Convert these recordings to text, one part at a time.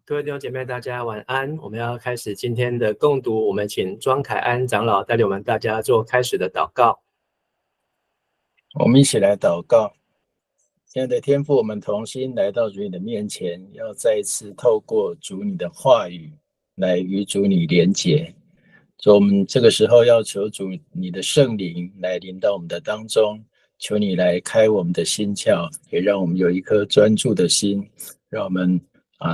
各位弟兄姐妹，大家晚安。我们要开始今天的共读，我们请庄凯安长老带领我们大家做开始的祷告。我们一起来祷告。亲爱的天父，我们同心来到主你的面前，要再一次透过主你的话语来与主你连结。所以我们这个时候要求主你的圣灵来临到我们的当中，求你来开我们的心窍，也让我们有一颗专注的心，让我们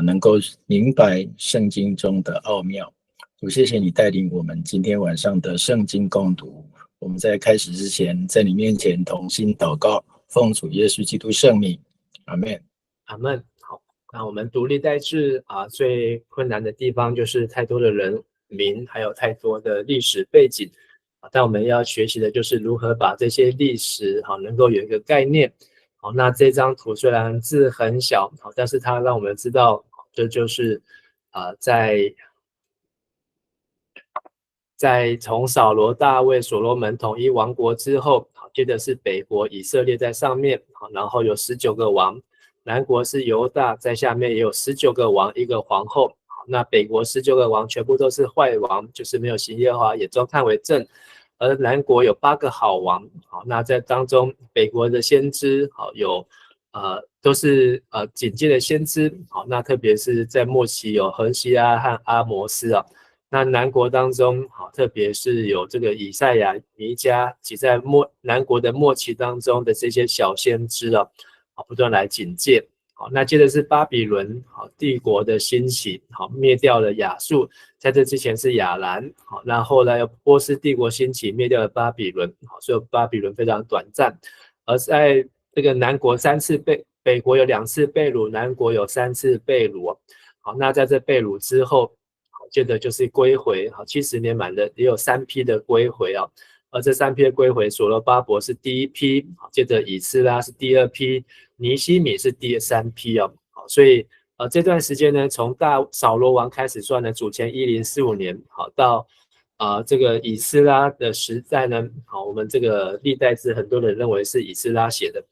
能够明白圣经中的奥妙。主，谢谢你带领我们今天晚上的圣经共读。我们在开始之前，在你面前同心祷告，奉主耶稣基督圣名，阿们。阿们。好，那我们读历代志最困难的地方就是太多的人名，还有太多的历史背景但我们要学习的就是如何把这些历史能够有一个概念。好，那这张图虽然字很小，但是它让我们知道，这就是在从扫罗、大卫、所罗门统一王国之后，接着是北国以色列在上面，然后有19个王，南国是犹大，在下面也有19个王，一个皇后。那北国19个王全部都是坏王，就是没有行耶和华眼中看为正，而南国有8个好王。那在当中，北国的先知都是警戒的先知。那特别是在末期有何西阿和阿摩斯那南国当中，特别是有这个以赛亚、弥迦，及在南国的末期当中的这些小先知不断来警戒。那接着是巴比伦帝国的兴起，灭掉了亚述，在这之前是亚兰，那后来波斯帝国兴起，灭掉了巴比伦，所以巴比伦非常短暂。而在这个南国北国有2次被掳，南国有3次被掳。那在这被掳之后，接着就是归回，70年满的也有3批的归回而这3批的归回，所罗巴伯是第1批，接着以斯拉是第2批，尼希米是第3批所以这段时间呢，从扫罗王开始算呢，主前1045年到这个以斯拉的时代呢，我们这个历代志很多人认为是以斯拉写的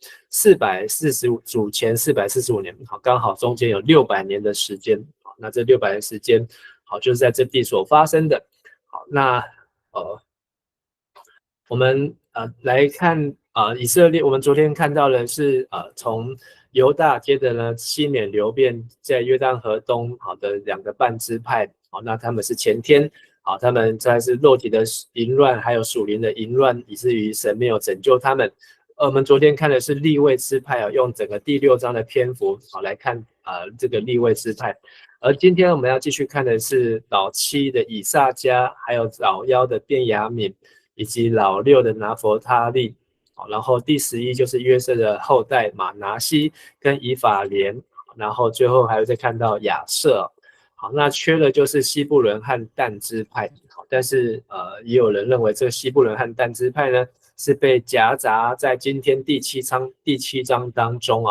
主前445年，刚好中间有600年的时间。那这600年时间就是在这地所发生的。好，那我们来看以色列，我们昨天看到的是从犹大，接着呢西缅流便在约旦河东的2个半支派，那他们是前天他们在是肉体的淫乱，还有属灵的淫乱，以至于神没有拯救他们。我们昨天看的是利未支派用整个第6章的篇幅来看这个利未支派。而今天我们要继续看的是老7的以萨迦，还有老1的便雅悯，以及老6的拿弗他利。然后第11就是约瑟的后代马拿西跟以法莲，然后最后还有再看到亚设。好，那缺的就是西布伦和但支派。但是也有人认为这个西布伦和但支派呢是被夹杂在今天第7章当中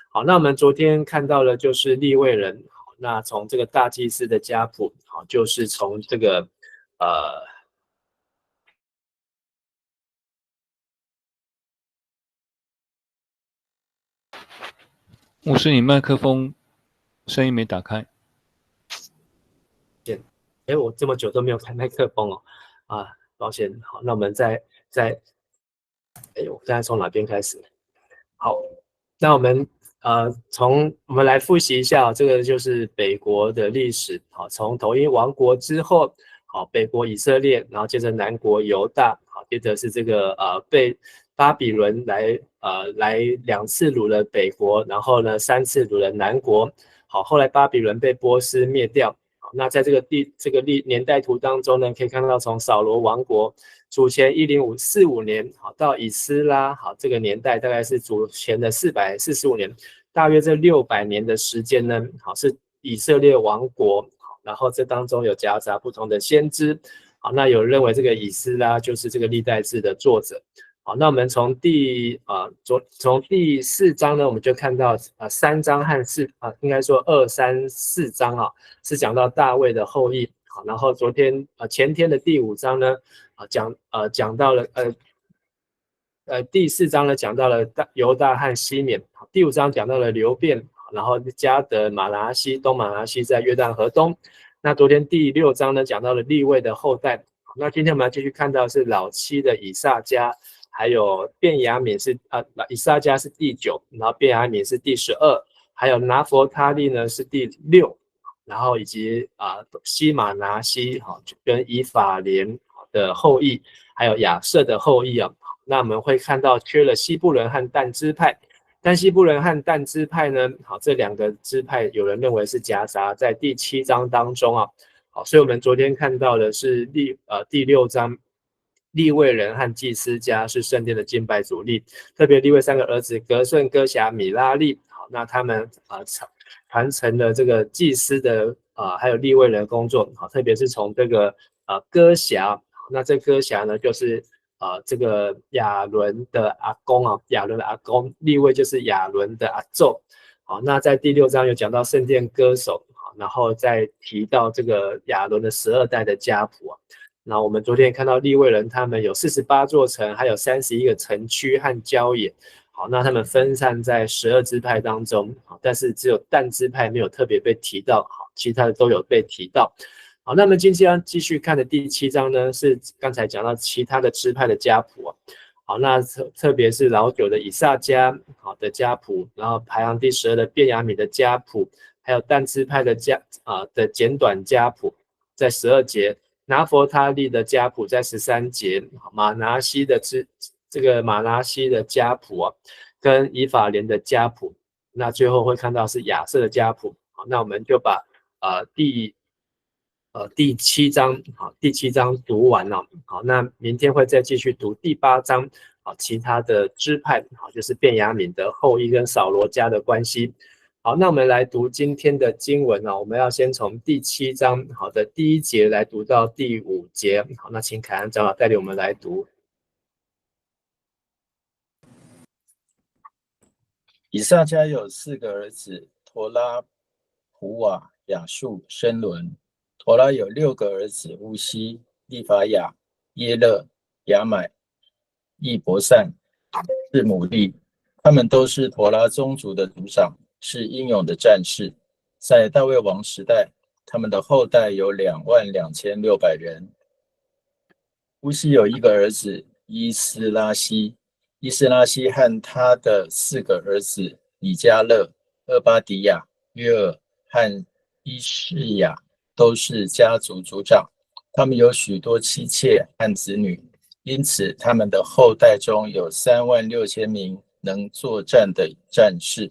好，那我们昨天看到了就是利未人，那从这个大祭司的家谱就是从这个牧师，你麦克风声音没打开。我这么久都没有开麦克风抱歉。好，那我们我刚才从哪边开始？好，那我们来复习一下这个就是北国的历史。从统一王国之后，北国以色列，然后接着南国犹大，接着是这个被巴比伦来2次掳了北国，然后呢3次掳了南国。好，后来巴比伦被波斯灭掉。那在这个年代图当中呢，可以看到从扫罗王国主前1045年到以斯拉这个年代大概是主前的445年，大约这600年的时间呢是以色列王国。然后这当中有夹杂不同的先知。好，那有认为这个以斯拉就是这个历代志的作者。好，那我们从第4章呢，我们就看到3章和应该说2、3、4章是讲到大卫的后裔。好，然后前天的第5章呢讲到了第4章呢讲到了犹大和西缅，第5章讲到了流便，然后迦得、马拿西、东马拿西在约旦河东。那昨天第6章呢讲到了利未的后代，那今天我们要继续看到是老7的以萨迦，还有便雅悯是以萨迦是第9，然后便雅悯是第12，还有拿弗他利呢是第6，然后以及西马拿西跟以法莲的后裔，还有亚设的后裔啊。那我们会看到缺了西布伦和但支派。但西布伦和但支派呢，这2个支派有人认为是夹杂在第7章当中啊。好，所以我们昨天看到的是第6章，利未人和祭司家是圣殿的敬拜主力，特别利未3个儿子革顺、哥辖、米拉利，好，那他们传承了这个祭司的还有利未人的工作，好，特别是从这个哥辖，那这哥辖呢就是这个亚伦的阿公啊，亚伦的阿公，利未就是亚伦的阿祖。好，那在第6章有讲到圣殿歌手，然后再提到这个亚伦的12代的家谱啊。那我们昨天也看到利未人他们有48座城，还有31个城区和郊野。好，那他们分散在12支派当中，但是只有但支派没有特别被提到，好，其他的都有被提到。好，那么今天要继续看的第7章呢，是刚才讲到其他的支派的家谱啊。好，那特别是老9的以萨迦的家谱，然后排行第12的便雅悯的家谱，还有但支派的简短家谱，在12节，拿弗他利的家谱在13节，马拿西的马拿西的家谱啊，跟以法莲的家谱，那最后会看到是亚设的家谱。好，那我们就把第7章，好，第7章读完了，好，那明天会再继续读第8章，好，其他的支派，好，就是便雅悯的后裔跟扫罗家的关系。好，那我们来读今天的经文我们要先从第7章好的第1节来读到第5节。好，那请凯安长老带领我们来读。以萨迦有4个儿子，陀拉、普瓦、亚述、申伦。陀拉有6个儿子，乌西、利法雅、耶勒、亚买、易伯散、示姆利，他们都是陀拉宗族的族长，是英勇的战士。在大卫王时代，他们的后代有22600人。乌西有1个儿子伊斯拉希，伊斯拉希和他的4个儿子以迦勒、厄巴迪亚、约尔和伊士雅都是家族族长，他们有许多妻妾和子女，因此他们的后代中有36000名能作战的战士。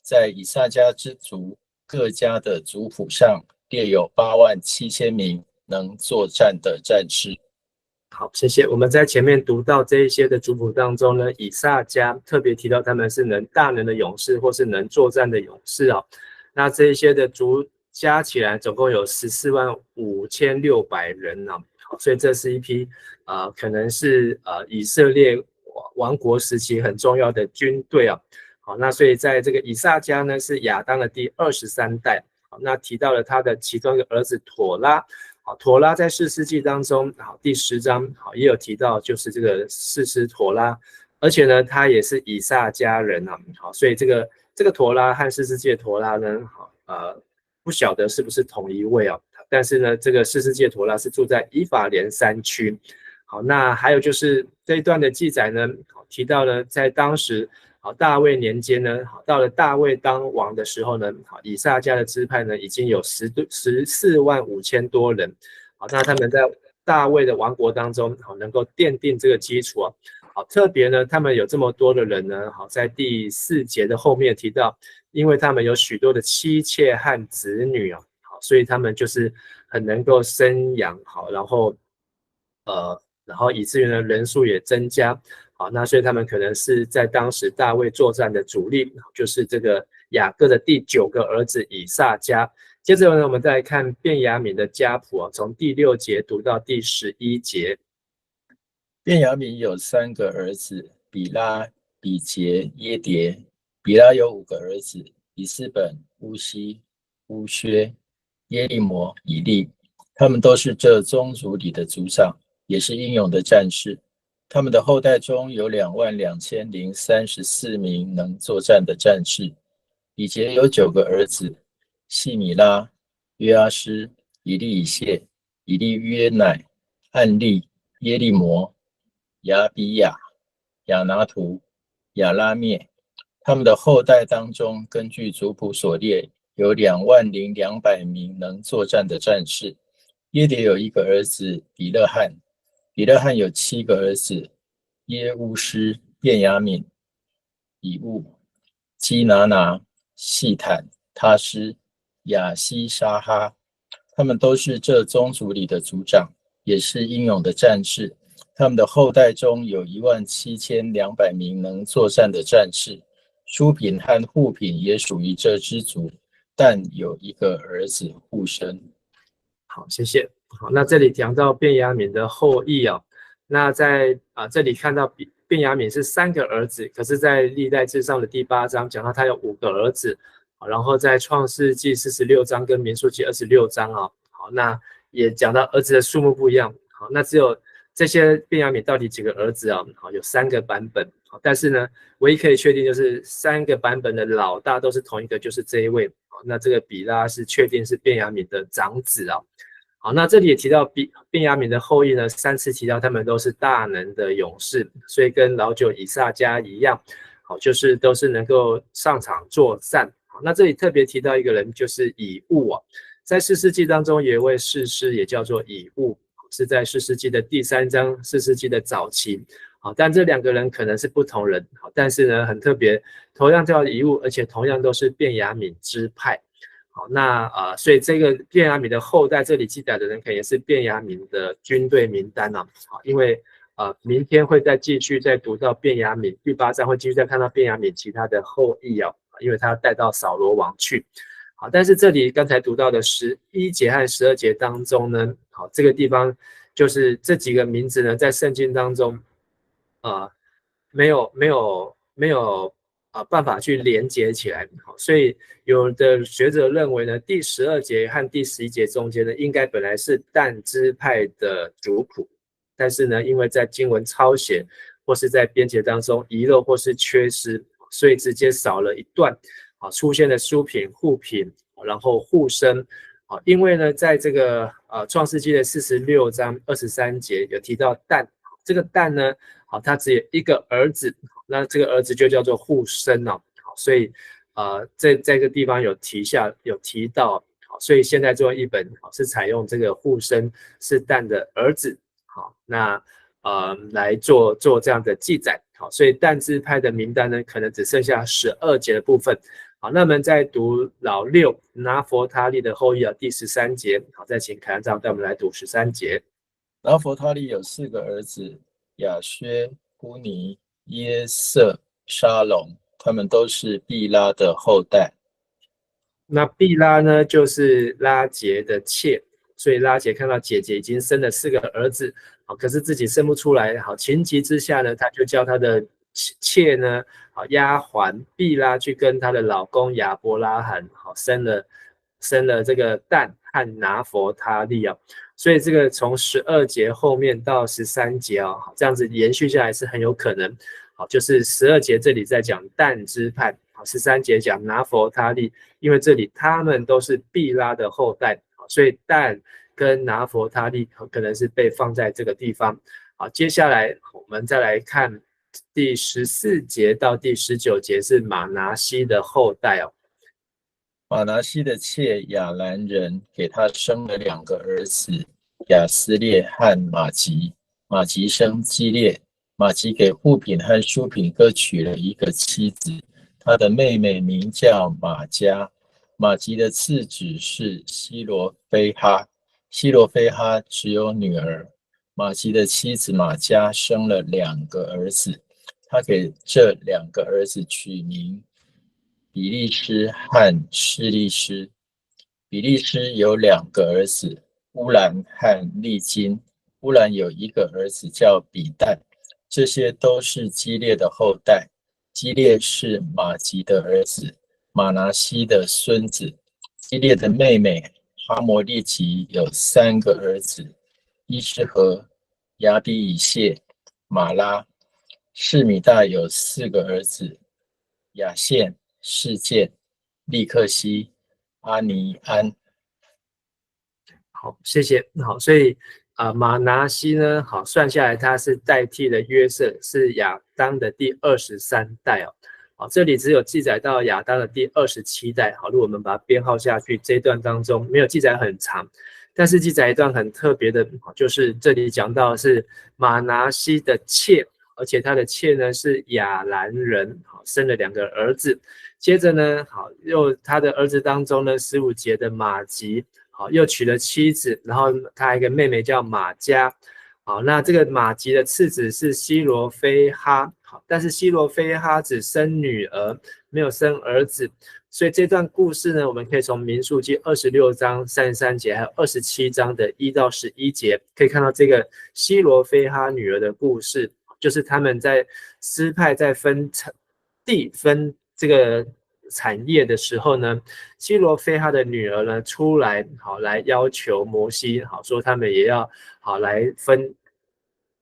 在以萨迦之族各家的族谱上列有87000名能作战的战士。好，谢谢。我们在前面读到这一些的族谱当中呢，以萨迦特别提到他们是大能的勇士，或是能作战的勇士那这一些的族加起来总共有145600人好，所以这是一批可能是以色列王国时期很重要的军队好，那所以在这个以萨迦呢是亚当的第23代。好，那提到了他的其中一个儿子妥拉。好，妥拉在士师记当中，好，第10章好也有提到，就是这个士师妥拉，而且呢他也是以萨迦人好，所以这个妥拉和士师记的妥拉呢，好不晓得是不是同一位但是呢这个士师记的妥拉是住在以法莲山区。好，那还有就是这一段的记载呢，提到呢在当时大卫年间呢，到了大卫当王的时候呢，以萨迦的支派呢已经有145000多人。好，那他们在大卫的王国当中，能够奠定这个基础好，特别呢，他们有这么多的人呢，好，在第4节的后面提到，因为他们有许多的妻妾和子女好，所以他们就是很能够生养好，然后以至于呢人数也增加。好，那所以他们可能是在当时大卫作战的主力，就是这个雅各的第9个儿子以萨迦。接着呢，我们再来看便雅悯的家谱从第6节读到第11节。便雅悯有3个儿子，比拉、比杰、耶迭。比拉有5个儿子，以斯本、乌西、乌薛、耶利摩、以利，他们都是这宗族里的族长，也是英勇的战士。他们的后代中有22034名能作战的战士。以节有9个儿子：细米拉、约阿施、以利以谢、以利约乃、暗利、耶利摩、亚比亚、亚拿图、亚拉灭。他们的后代当中，根据族谱所列，有20200名能作战的战士。耶迭有1个儿子比勒汉，比勒汉有7个儿子：耶乌施、便雅悯、以物、基拿拿、细坦、他施、亚西沙哈。他们都是这宗族里的族长，也是英勇的战士。他们的后代中有17200名能作战的战士。书品和户品也属于这支族，但有1个儿子户生。好，谢谢。好，那这里讲到便雅悯的后裔哦，那在这里看到便雅悯是3个儿子，可是在历代志上的第8章讲到他有5个儿子，然后在创世纪46章跟民数记26章啊，好，那也讲到儿子的数目不一样。好，那只有这些便雅悯到底几个儿子啊？好，有3个版本。好，但是呢，唯一可以确定就是3个版本的老大都是同一个，就是这一位。好，那这个比拉是确定是便雅悯的长子啊。好，那这里也提到便雅悯的后裔呢，3次提到他们都是大能的勇士，所以跟老九以撒家一样，好，就是都是能够上场作战。好，那这里特别提到一个人，就是以物啊，在士师记当中有一位士师也叫做以物，是在士师记的第3章，士师记的早期。好，但这2个人可能是不同人，好，但是呢很特别，同样叫以物，而且同样都是便雅悯支派。好，那所以这个便雅悯的后代，这里记载的人可能也是便雅悯的军队名单啊。好，因为明天会再继续再读到便雅悯第8章，会继续再看到便雅悯其他的后裔啊，因为他带到扫罗王去。好，但是这里刚才读到的11节和12节当中呢，好，这个地方就是这几个名字呢，在圣经当中，没有办法去连接起来。好，所以有的学者认为呢，第12节和第11节中间呢，应该本来是但支派的族谱，但是呢，因为在经文抄写或是在编节当中遗漏或是缺失，所以直接少了一段。好，出现了书品、户品，然后户生。好，因为呢，在这个创世纪的46章23节有提到但，这个但呢，好，他只有1个儿子，那这个儿子就叫做户生哦。好，所以在这个地方有提到，好，所以现在做译本是采用这个户生是但的儿子。好，那来做这样的记载。好，所以但支派的名单呢，可能只剩下12节的部分。好，那我们再读老六拿佛他利的后裔第13节。好，再请凯恩长带我们来读13节。拿佛他利有4个儿子：亚薛、乌尼、耶色、沙龙，他们都是毕拉的后代。那毕拉呢，就是拉结的妾，所以拉结看到姐姐已经生了4个儿子，好，可是自己生不出来，好，情急之下呢，他就叫他的妾呢，好，丫鬟毕拉去跟她的老公亚伯拉罕，好，生了这个但和拿佛他利啊，所以这个从12节后面到13节啊，这样子延续下来是很有可能，好，就是12节这里在讲但支派，好，13节讲拿佛他利，因为这里他们都是毕拉的后代，所以但跟拿佛他利可能是被放在这个地方。好，接下来我们再来看第14节到第19节是马拿西的后代哦。马拿西的妾亚兰人给他生了2个儿子，亚斯列和马吉。马吉生基列，马吉给户品和书品各娶了1个妻子，他的妹妹名叫马加。马吉的次子是希罗非哈，希罗非哈只有女儿。马吉的妻子马加生了2个儿子，他给这2个儿子取名比利施和示利施。比利施有2个儿子，乌兰和利金。乌兰有1个儿子叫比但。这些都是基列的后代。基列是马吉的儿子，马拿西的孙子。基列的妹妹哈摩利吉有3个儿子，伊施和、亚比以谢、马拉。示米大有4个儿子，亚线、示剑。利克西、阿尼安。好，谢谢。好，所以马拿西呢，好算下来，他是代替了约瑟，是亚当的第23代哦。好，这里只有记载到亚当的第27代。好，如果我们把它编号下去，这一段当中没有记载很长，但是记载一段很特别的，就是这里讲到的是马拿西的妾，而且他的妾呢是亚兰人，好，生了2个儿子。接着呢，好，又他的儿子当中呢，15节的马吉。好，又娶了妻子，然后他还有一个妹妹叫马加。好，那这个马吉的次子是西罗非哈。好，但是西罗非哈只生女儿，没有生儿子。所以这段故事呢，我们可以从民数记26章33节，还有27章的1到11节，可以看到这个西罗非哈女儿的故事，就是他们在支派在分地分这个产业的时候呢，西罗非哈的女儿呢出来，好来要求摩西，好说他们也要好来分，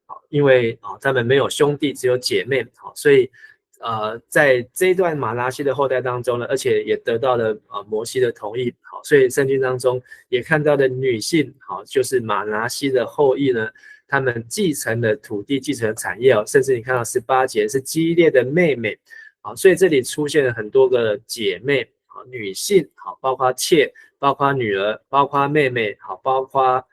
好，因为他们没有兄弟，只有姐妹，好，所以在这一段马拿西的后代当中呢，而且也得到了摩西的同意，好，所以圣经当中也看到的女性，好，就是马拿西的后裔呢，他们继承了土地，继承了产业哦，甚至你看到18节是基列的妹妹。好，所以这里出现了很多个姐妹，好，女性，好，包括妾，包括女儿，包括妹妹，好，包括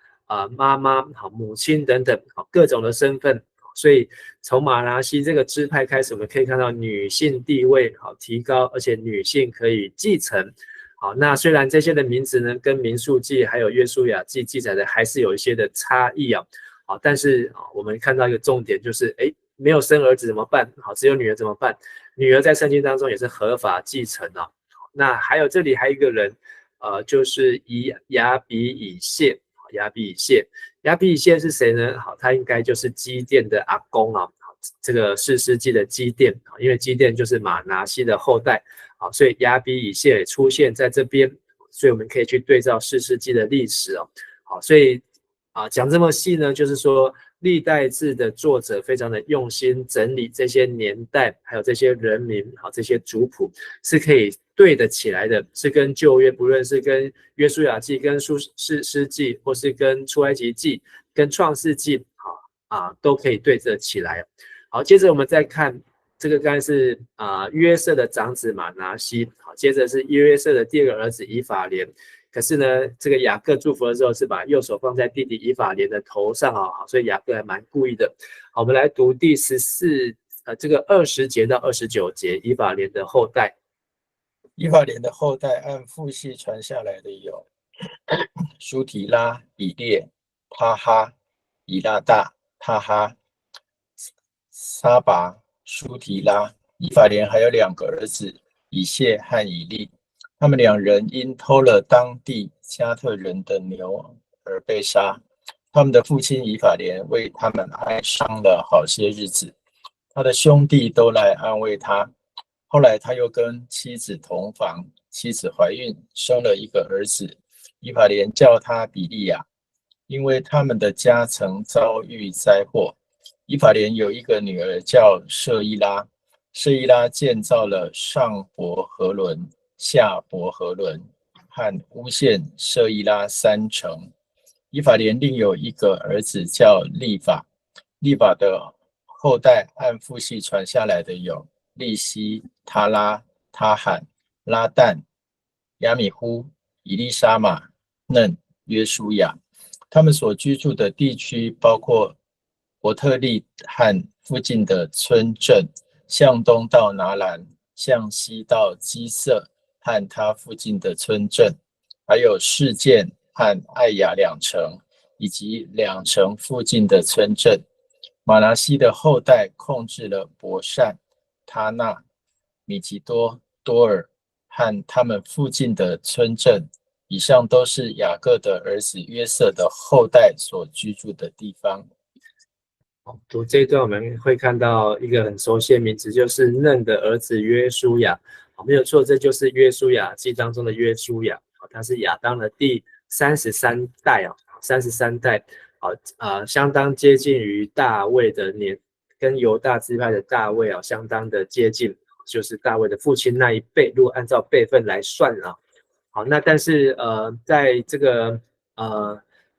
妈妈，好，母亲等等，好，各种的身份。所以从马拿西这个支派开始，我们可以看到女性地位好提高，而且女性可以继承。好，那虽然这些的名字呢，跟民数记还有约书亚记记载的还是有一些的差异啊，好，但是我们看到一个重点就是，没有生儿子怎么办？好，只有女儿怎么办？女儿在圣经当中也是合法继承啊。那还有这里还有一个人，就是亚比以谢。亚比以谢，亚比以谢是谁呢？好，他应该就是基甸的阿公啊。好，这个士师记的基甸，因为基甸就是马拿西的后代，好，所以亚比以谢也出现在这边，所以我们可以去对照士师记的历史哦。好，所以讲这么细呢，就是说历代志的作者非常的用心整理这些年代，还有这些人名，好，这些族谱是可以对得起来的，是跟旧约，不论是跟约书亚记、跟士师记，或是跟出埃及记、跟创世记，好都可以对得起来。好，接着我们再看这个，刚才是约瑟的长子马拿西，好，接着是约瑟的第2个儿子以法莲。可是呢，这个雅各祝福的时候是把右手放在弟弟以法莲的头上啊，所以雅各还蛮故意的。好，我们来读第这个20节到29节，以法莲的后代。以法莲的后代按父系传下来的有舒提拉、以列、他哈、以拉大、他哈、沙拔、舒提拉。以法莲还有2个儿子，以谢和以利。他们2人因偷了当地加特人的牛而被杀。他们的父亲以法莲为他们哀伤了好些日子，他的兄弟都来安慰他。后来他又跟妻子同房，妻子怀孕，生了1个儿子。以法莲叫他比利亚，因为他们的家曾遭遇灾祸。以法莲有1个女儿叫舍伊拉，舍伊拉建造了上伯和伦、下伯和伦和乌县舍伊拉3城。以法莲另有1个儿子叫利法，利法的后代按父系传下来的有利希、他拉、他罕、拉旦、亚米呼、以利沙玛、嫩、约书亚。他们所居住的地区包括伯特利和附近的村镇，向东到拿兰，向西到基色和它附近的村镇，还有示剑和艾雅2城，以及2城附近的村镇。马拿西的后代控制了伯善、他纳、米吉多、多尔和他们附近的村镇。以上都是雅各的儿子约瑟的后代所居住的地方。读这一段我们会看到一个很熟悉的名字，就是嫩的儿子约书亚。没有错，这就是约书亚记当中的约书亚，他是亚当的第33代，33代，相当接近于大卫的年，跟犹大支派的大卫相当的接近。就是大卫的父亲那一辈，如果按照辈分来算啊，好，那但是在这个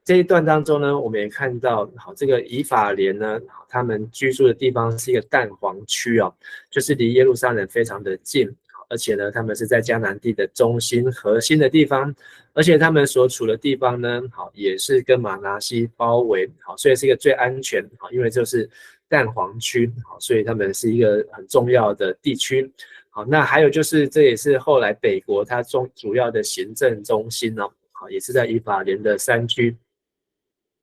这一段当中呢，我们也看到，好，这个以法莲呢，他们居住的地方是一个淡黄区哦，就是离耶路撒冷非常的近，而且呢，他们是在迦南地的中心核心的地方，而且他们所处的地方呢，好，也是跟马拿西包围，好，所以是一个最安全，好，因为就是淡黄区，好，所以他们是一个很重要的地区。好，那还有就是，这也是后来北国它主要的行政中心哦，好，也是在以法莲的山区。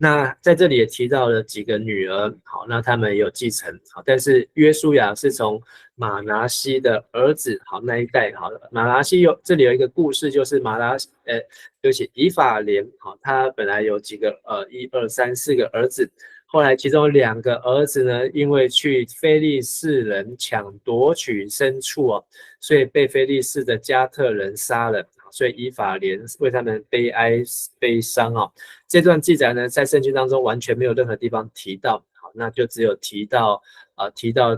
那在这里也提到了几个女儿，好，那他们也有继承，好，但是约书亚是从马拿西的儿子，好，那一代，好，马拿西这里有一个故事，就是对不起，以法莲，好，他本来有几个1、2、3、4个儿子，后来其中2个儿子呢，因为去非利士人抢夺取牲畜哦，所以被非利士的加特人杀了，所以以法莲为他们悲伤哦。这段记载呢，在圣经当中完全没有任何地方提到，好，那就只有提到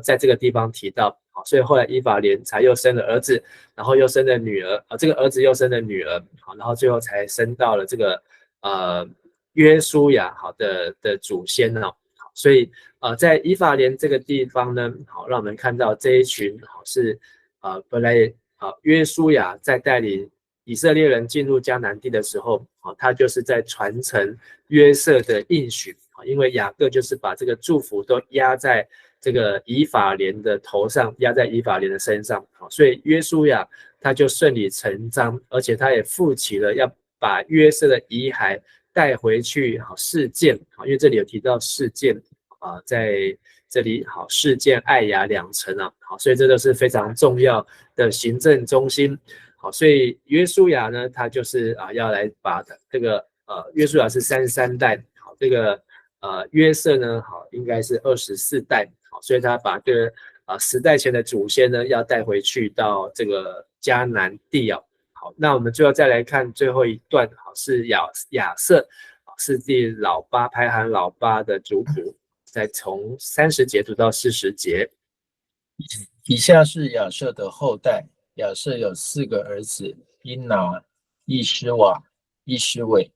在这个地方提到，好，所以后来以法莲才又生了儿子，然后又生了女儿，这个儿子又生了女儿，好，然后最后才生到了这个约书亚好的祖先哦，好，所以在以法莲这个地方呢，好，让我们看到这一群好是本来约书亚在带领以色列人进入迦南地的时候，他就是在传承约瑟的应许，因为雅各就是把这个祝福都压在这个以法莲的头上，压在以法莲的身上，所以约书亚他就顺理成章，而且他也负起了要把约瑟的遗骸带回去示剑，因为这里有提到示剑在这里好示剑爱雅2城啊，好，所以这都是非常重要的行政中心。好，所以约书亚呢，他就是要来把这个约书亚是33代，好，这个约瑟呢，好，应该是24代，好，所以他把这个10代前的祖先呢，要带回去到这个迦南地哦。好，那我们最后再来看最后一段，好，是亚瑟，是第老8排行老8的族谱，再从30节读到40节。以下是亚瑟的后代。亚瑟有4个儿子：因拿、伊施瓦、伊施伟、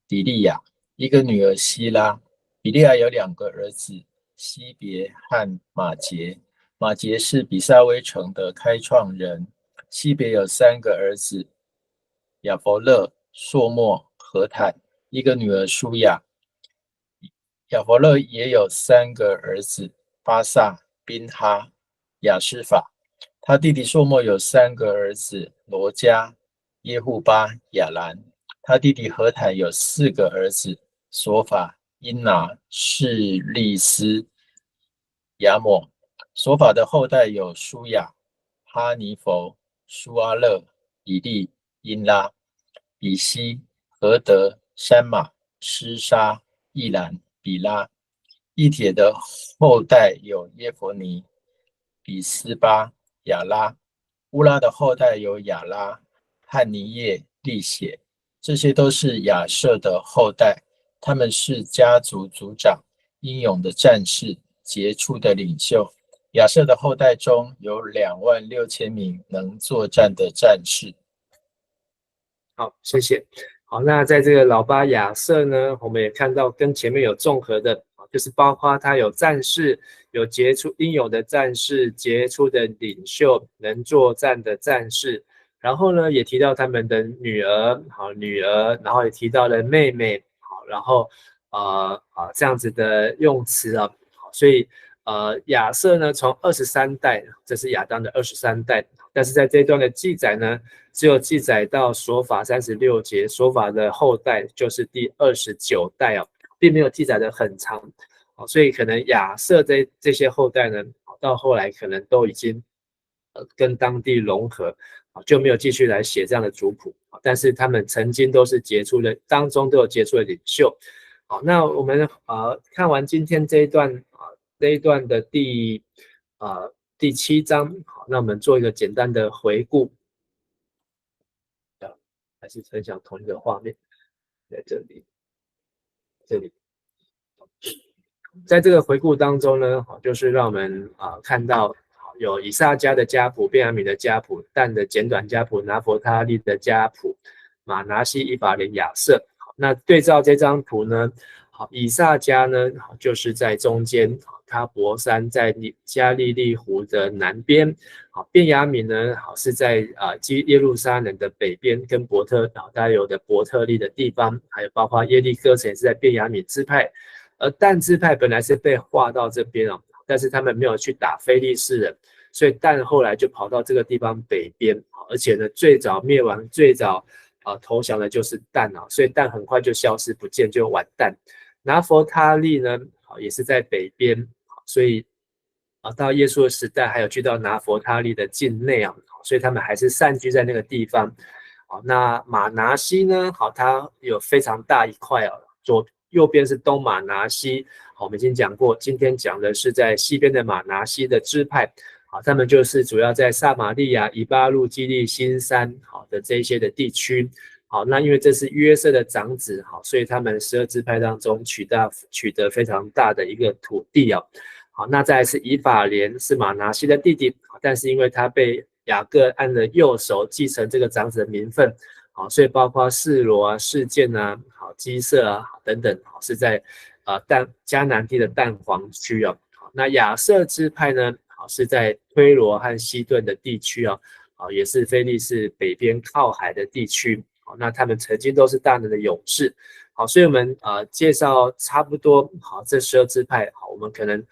比利亚，一个女儿希拉。比利亚有2个儿子：西别和马杰。马杰是比撒威城的开创人。西别有3个儿子：亚弗勒、朔莫、何坦，一个女儿舒雅。亚弗勒也有3个儿子：巴萨、宾哈、亚施法。他弟弟朔莫有3个儿子：罗加、耶户巴、亚兰。他弟弟何坦有4个儿子：索法、因拿、示利斯、亚抹。索法的后代有舒雅、哈尼弗、舒阿勒、以利、因拉、比西、何德、山马、施沙、易兰、比拉。易帖的后代有耶弗尼、比斯巴、亚拉。乌拉的后代有亚拉、汉尼叶、利血，这些都是亚瑟的后代，他们是家族族长，英勇的战士，杰出的领袖。亚瑟的后代中有26000名能作战的战士。好，谢谢。好，那在这个老8亚瑟呢，我们也看到跟前面有综合的，就是包括他有战士，有杰出英勇的战士，杰出的领袖，能作战的战士。然后呢，也提到他们的女儿，好女儿，然后也提到了妹妹，好，然后这样子的用词啊，好，所以亚瑟呢从23代，这是亚当的23代，但是在这一段的记载呢，只有记载到所法36节，所法的后代就是第29代哦，并没有记载的很长，所以可能亚瑟这些后代呢，到后来可能都已经跟当地融合，就没有继续来写这样的族谱，但是他们曾经都是杰出的，当中都有杰出的领袖。好，那我们看完今天这一段的第7章，好，那我们做一个简单的回顾，还是分享同一个画面，在这里，在这个回顾当中呢，就是让我们看到有以撒家的家谱、便雅悯的家谱、但的简短家谱、拿弗他利的家谱、马拿西、以法莲、亚设。那对照这张图呢，以撒家呢就是在中间，他伯山在加利利湖的南边，便雅悯呢是在耶路撒冷的北边，跟大家有的伯特利的地方，还有包括耶利哥城也是在便雅悯支派，而但支派本来是被划到这边但是他们没有去打非利士人，所以但后来就跑到这个地方北边，而且呢最早灭亡、最早投降的就是但所以但很快就消失不见，就完蛋。拿弗他利呢也是在北边，所以到耶稣的时代还有去到拿弗他利的境内所以他们还是散居在那个地方。那马拿西呢它有非常大一块右边是东马拿西，我们已经讲过，今天讲的是在西边的马拿西的支派，他们就是主要在撒玛利亚、以巴路、基利、新山的这一些的地区。那因为这是约瑟的长子，所以他们12支派当中取得非常大的一个土地那再来是以法莲，是马拿西的弟弟，但是因为他被雅各按了右手继承这个长子的名分，所以包括示罗示剑基色等等，是在迦南地的但黄区那亚设支派呢是在推罗和西顿的地区也是非利士北边靠海的地区。那他们曾经都是大能的勇士。所以我们介绍差不多这12支派，我们可能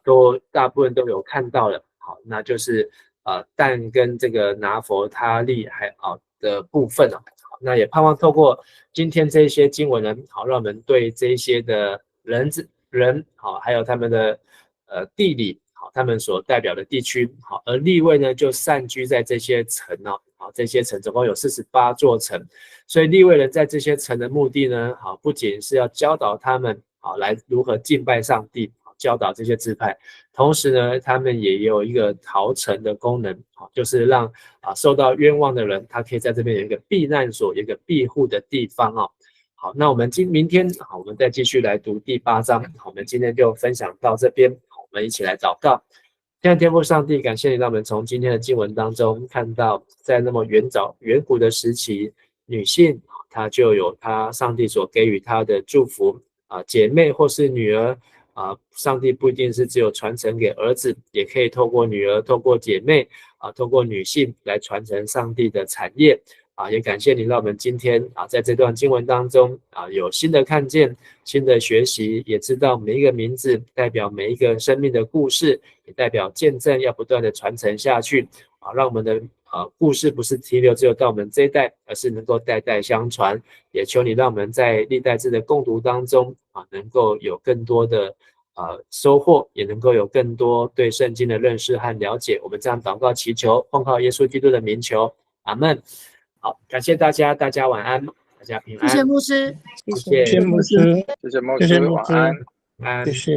都大部分都有看到了。那就是但跟这个拿弗他利的部分那也盼望透过今天这些经文呢，让我们对这些的人还有他们的地理他们所代表的地区而利未呢就散居在这些城这些城总共有48座城，所以利未人在这些城的目的呢不仅是要教导他们来如何敬拜上帝，教导这些支派，同时呢他们也有一个逃城的功能，就是让受到冤枉的人他可以在这边有一个避难所，有一个庇护的地方好，那我们明天我们再继续来读第8章，我们今天就分享到这边，我们一起来祷告。现在天父上帝，感谢你让我们从今天的经文当中看到，在那么远古的时期，女性她就有她上帝所给予她的祝福姐妹或是女儿上帝不一定是只有传承给儿子，也可以透过女儿、透过姐妹透过女性来传承上帝的产业也感谢你让我们今天在这段经文当中有新的看见、新的学习，也知道每一个名字代表每一个生命的故事，也代表见证要不断的传承下去让我们的故事不是停留只有到我们这一代，而是能够代代相传。也求你让我们在历代志的共读当中能够有更多的收获，也能够有更多对圣经的认识和了解。我们这样祷告祈求，奉靠耶稣基督的名求，阿们。好，感谢大家，大家晚安，大家平安。谢谢牧师，谢谢牧师，谢谢牧师，晚安。安。谢谢。